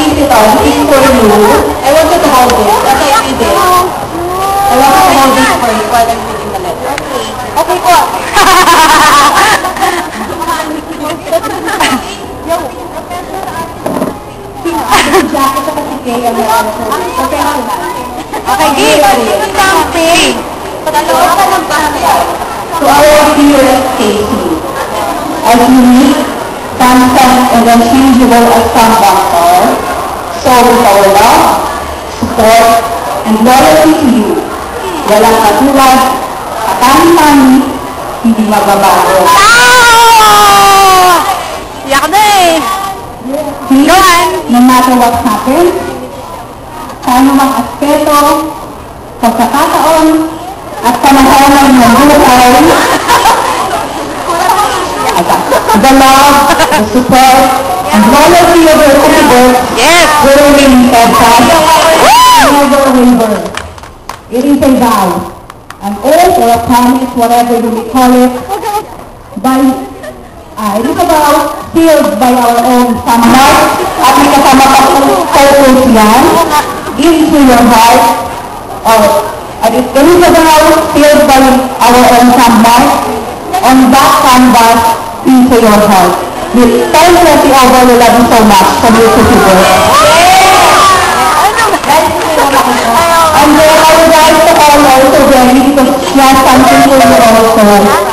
Easy to. Easy for you. I want you to hold it. As I read it. I want you to hold this for you while I'm reading the letter. Okay po. Okay, give something. To our dearest Casey, as unique, constant, and unchangeable as some doctor, so with our love, support, and loyalty to you, walang katulad, katani-tani, hindi mababago. Yak na eh! No matter what happens, sa anumang aspeto, pagkakataon, at panahon ng buhay, the love, the support, and loyalty of your neighbors will remain steadfast, never waver. It is a vow, an oath or a promise, whatever you may call it, it is a vow sealed by our own sunlight, at may kasama pa focus yan into your heart, and it is a vow sealed by our own sunlight on that canvas into your heart. With time that you over, we love you so much from you to people. And then I would like to call also Jenny because she has something for you also.